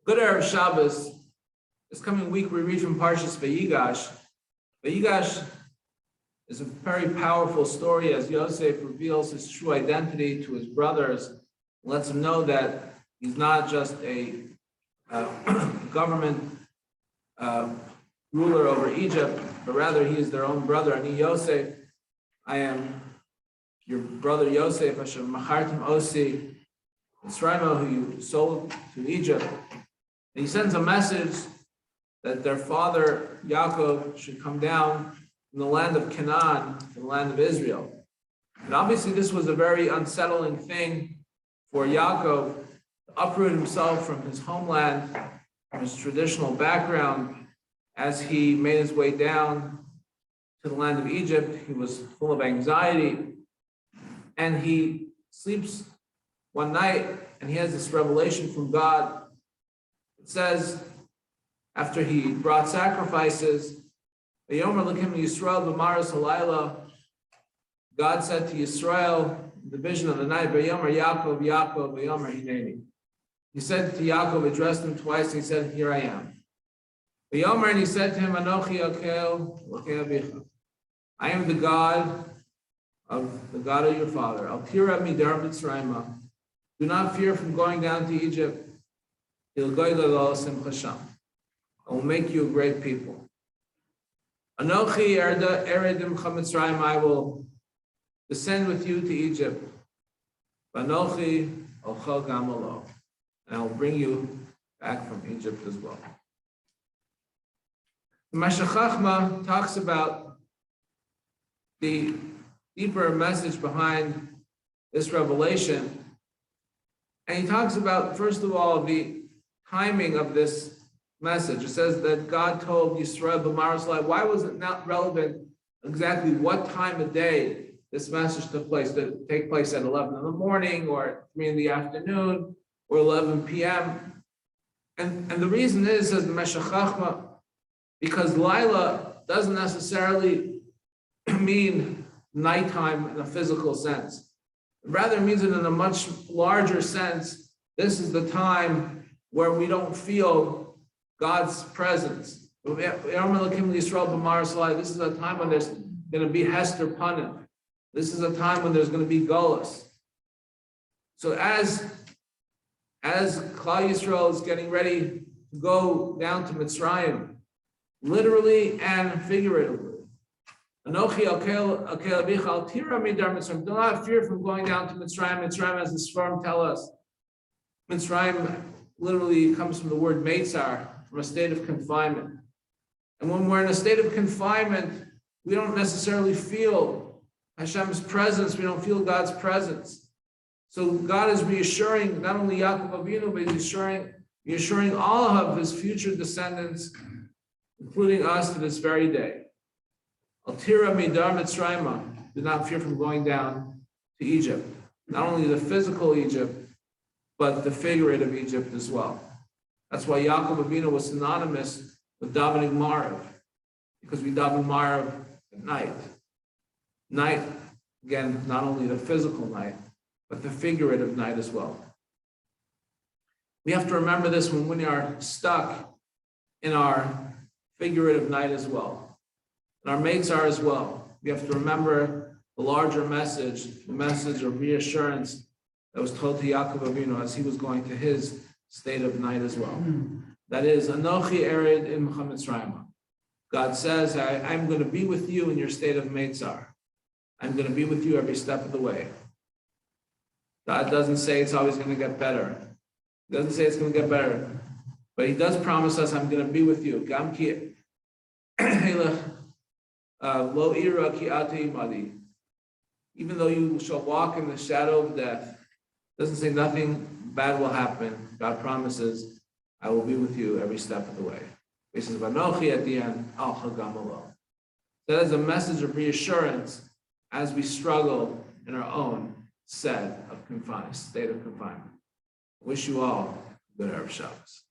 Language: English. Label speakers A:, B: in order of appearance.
A: Good Erev Shabbos. This coming week we read from Parshas Vayigash. Vayigash is a very powerful story as Yosef reveals his true identity to his brothers and lets them know that he's not just a government ruler over Egypt, but rather he is their own brother. Ani Yosef, I am your brother Yosef, Asher Machartim Osi, Mitzrayim, who you sold to Egypt. And he sends a message that their father Yaakov should come down from the land of Canaan to the land of Israel. And obviously this was a very unsettling thing for Yaakov to uproot himself from his homeland, from his traditional background. As he made his way down to the land of Egypt, he was full of anxiety, and he sleeps one night and he has this revelation from God. It says, after he brought sacrifices, God said to Yisrael, the vision of the night, Yaakov, Yaakov, Hineni. He said to Yaakov, addressed him twice, and he said, here I am. And he said to him, Anochi Akel, I am the God of your father. Al tira midar Mitzrayim. Do not fear from going down to Egypt. I will make you a great people. Anochi eredim Mitzrayim. I will descend with you to Egypt. Anochi ochel gamalo. And I will bring you back from Egypt as well. The Meshech Chachma talks about the deeper message behind this revelation. And he talks about, first of all, the timing of this message. It says that God told Yisrael b'Marasai, why was it not relevant exactly what time of day this message took place? Did it take place at 11 in the morning or at 3 in the afternoon or 11 p.m.? And the reason is, says the Meshech Chachma, because Laila doesn't necessarily mean nighttime in a physical sense. Rather, it means it in a much larger sense. This is the time where we don't feel God's presence. This is a time when there's going to be Hester Panim. This is a time when there's going to be Golus. So as Klal Yisrael is getting ready to go down to Mitzrayim, literally and figuratively, Anochi Akel Abicha Al Tira Midar Mitzrayim. Do not fear from going down to Mitzrayim. Mitzrayim, as the Sfarim tell us, Mitzrayim literally comes from the word Meitzar, from a state of confinement. And when we're in a state of confinement, we don't necessarily feel Hashem's presence. We don't feel God's presence. So God is reassuring not only Yaakov Avinu, but He's reassuring all of His future descendants, including us, to this very day. Al tira midar Mitzrayim. Do not fear from going down to Egypt. Not only the physical Egypt, but the figurative Egypt as well. That's why Yaakov Avinu was synonymous with davening Marav, because we daven Marav at night. Night, again, not only the physical night, but the figurative night as well. We have to remember this when we are stuck in our figurative night as well. And our mates are as well. We have to remember the larger message, the message of reassurance that was told to Yaakov Avinu as he was going to his state of night as well. That is, Anochi Ered in Mitzrayim. God says, I'm going to be with you in your state of Meitzar. I'm going to be with you every step of the way. God doesn't say it's always going to get better. He doesn't say it's going to get better. But He does promise us, I'm going to be with you. Gam ki lo ira ki ati imadi. Even though you shall walk in the shadow of death, doesn't say nothing bad will happen. God promises, I will be with you every step of the way. He says, Vanochi at the end, al chagamalo. That is a message of reassurance as we struggle in our own state of confinement. I wish you all a good Erev Shabbos.